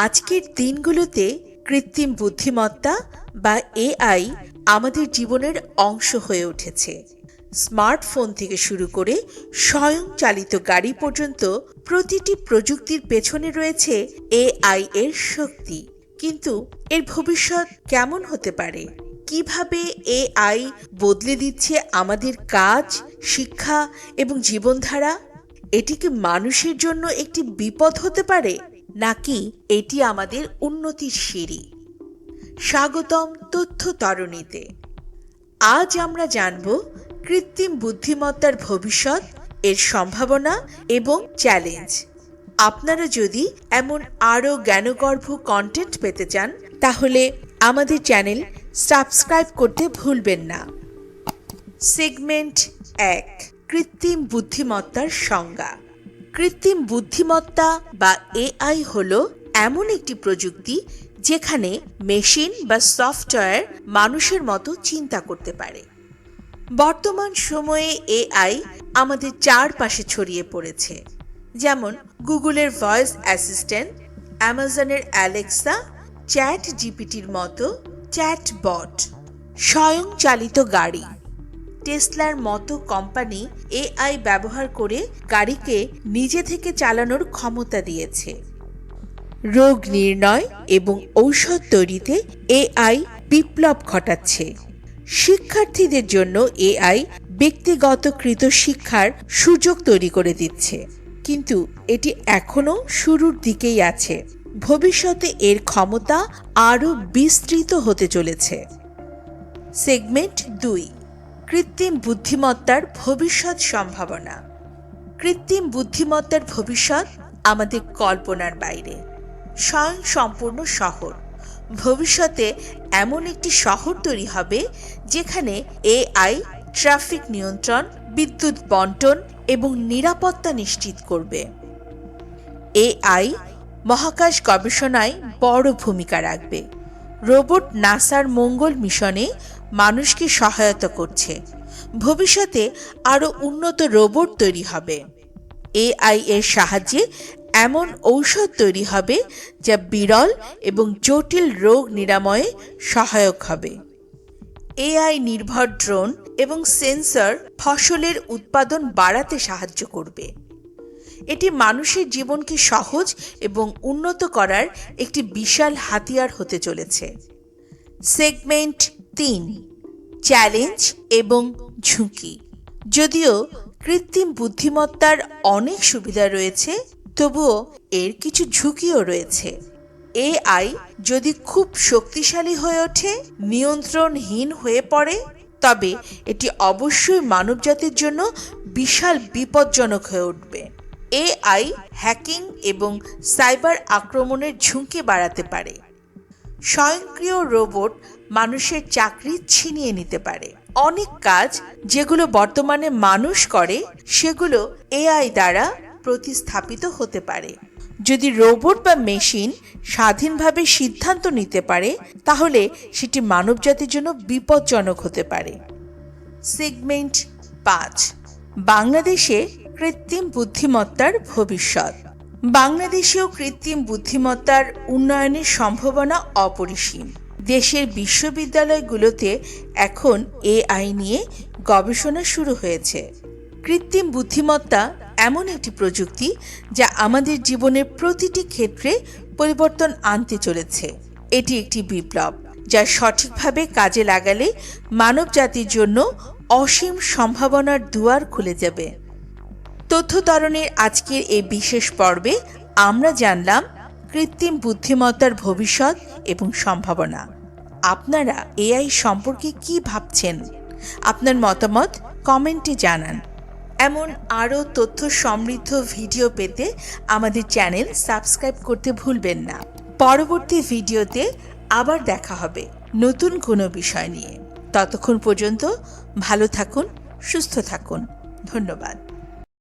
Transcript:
আজকের দিনগুলোতে কৃত্রিম বুদ্ধিমত্তা বা এআই আমাদের জীবনের অংশ হয়ে উঠেছে। স্মার্টফোন থেকে শুরু করে স্বয়ংচালিত গাড়ি পর্যন্ত প্রতিটি প্রযুক্তির পেছনে রয়েছে এআই এর শক্তি। কিন্তু এর ভবিষ্যৎ কেমন হতে পারে? কিভাবে এআই বদলে দিচ্ছে আমাদের কাজ, শিক্ষা এবং জীবনধারা? এটি কি মানুষের জন্য একটি বিপদ হতে পারে, নাকি এটি আমাদের উন্নতির সিঁড়ি? স্বাগতম তথ্য তরণীতে। আজ আমরা জানব কৃত্রিম বুদ্ধিমত্তার ভবিষ্যৎ, এর সম্ভাবনা এবং চ্যালেঞ্জ। আপনারা যদি এমন আরও জ্ঞানগর্ভ কন্টেন্ট পেতে চান, তাহলে আমাদের চ্যানেল সাবস্ক্রাইব করতে ভুলবেন না। সেগমেন্ট 1, কৃত্রিম বুদ্ধিমত্তার সংজ্ঞা। কৃত্রিম বুদ্ধিমত্তা বা এআই হলো এমন একটি প্রযুক্তি যেখানে মেশিন বা সফটওয়্যার মানুষের মতো চিন্তা করতে পারে। বর্তমান সময়ে এআই আমাদের চারপাশে ছড়িয়ে পড়েছে, যেমন গুগলের ভয়েস অ্যাসিস্ট্যান্ট, অ্যামাজনের অ্যালেক্সা, চ্যাট জিপিটির মতো চ্যাটবট, স্বয়ংচালিত গাড়ি। টেসলার মতো কোম্পানি এআই ব্যবহার করে গাড়িকে নিজে থেকে চালানোর ক্ষমতা দিয়েছে। রোগ নির্ণয় এবং ঔষধ তৈরিতে এআই বিপ্লব ঘটাচ্ছে। শিক্ষার্থীদের জন্য এআই ব্যক্তিগতকৃত শিক্ষার সুযোগ তৈরি করে দিচ্ছে, কিন্তু এটি এখনও শুরুর দিকেই আছে। ভবিষ্যতে এর ক্ষমতা আরও বিস্তৃত হতে চলেছে। সেগমেন্ট 2, কৃত্রিম বুদ্ধিমত্তার ভবিষ্যৎ সম্ভাবনা। কৃত্রিম বুদ্ধিমত্তার ভবিষ্যৎ আমাদের কল্পনার বাইরে। স্বয়ংসম্পূর্ণ শহর। ভবিষ্যতে এমন একটি শহর তৈরি হবে যেখানে এআই ট্রাফিক নিয়ন্ত্রণ, বিদ্যুৎ বণ্টন এবং নিরাপত্তা নিশ্চিত করবে। এআই মহাকাশ গবেষণায় বড় ভূমিকা রাখবে। রোবট নাসার মঙ্গল মিশনে মানুষকে সহায়তা করছে। ভবিষ্যতে আরও উন্নত রোবট তৈরি হবে। এআই এর সাহায্যে এমন ঔষধ তৈরি হবে যা বিরল এবং জটিল রোগ নিরাময়ে সহায়ক হবে। এআই নির্ভর ড্রোন এবং সেন্সর ফসলের উৎপাদন বাড়াতে সাহায্য করবে। এটি মানুষের জীবনকে সহজ এবং উন্নত করার একটি বিশাল হাতিয়ার হতে চলেছে। সেগমেন্ট 3, চ্যালেঞ্জ এবং ঝুঁকি। যদিও কৃত্রিম বুদ্ধিমত্তার অনেক সুবিধা রয়েছে, তবুও এর কিছু ঝুঁকিও রয়েছে। এআই যদি খুব শক্তিশালী হয়ে ওঠে, নিয়ন্ত্রণহীন হয়ে পড়ে, তবে এটি অবশ্যই মানবজাতির জন্য বিশাল বিপজ্জনক হয়ে উঠবে। এআই হ্যাকিং এবং সাইবার আক্রমণের ঝুঁকি বাড়াতে পারে। স্বয়ংক্রিয় রোবট মানুষের চাকরি ছিনিয়ে নিতে পারে। অনেক কাজ যেগুলো বর্তমানে মানুষ করে, সেগুলো এআই দ্বারা প্রতিস্থাপিত হতে পারে। যদি রোবট বা মেশিন স্বাধীনভাবে সিদ্ধান্ত নিতে পারে, তাহলে সেটি মানবজাতির জন্য বিপজ্জনক হতে পারে। সেগমেন্ট 5, বাংলাদেশে কৃত্রিম বুদ্ধিমত্তার ভবিষ্যৎ। বাংলাদেশেও কৃত্রিম বুদ্ধিমত্তার উন্নয়নের সম্ভাবনা অপরিসীম। দেশের বিশ্ববিদ্যালয়গুলোতে এখন এআই নিয়ে গবেষণা শুরু হয়েছে। কৃত্রিম বুদ্ধিমত্তা এমন একটি প্রযুক্তি যা আমাদের জীবনের প্রতিটি ক্ষেত্রে পরিবর্তন আনতে চলেছে। এটি একটি বিপ্লব, যা সঠিকভাবে কাজে লাগালে মানবজাতির জন্য অসীম সম্ভাবনার দুয়ার খুলে যাবে। তথ্য তরণের আজকের এই বিশেষ পর্বে আমরা জানলাম কৃত্রিম বুদ্ধিমত্তার ভবিষ্যৎ এবং সম্ভাবনা। আপনারা এআই সম্পর্কে কি ভাবছেন? আপনার মতামত কমেন্টে জানান। এমন আরও তথ্য সমৃদ্ধ ভিডিও পেতে আমাদের চ্যানেল সাবস্ক্রাইব করতে ভুলবেন না। পরবর্তী ভিডিওতে আবার দেখা হবে নতুন কোনো বিষয় নিয়ে। ততক্ষণ পর্যন্ত ভালো থাকুন, সুস্থ থাকুন। ধন্যবাদ।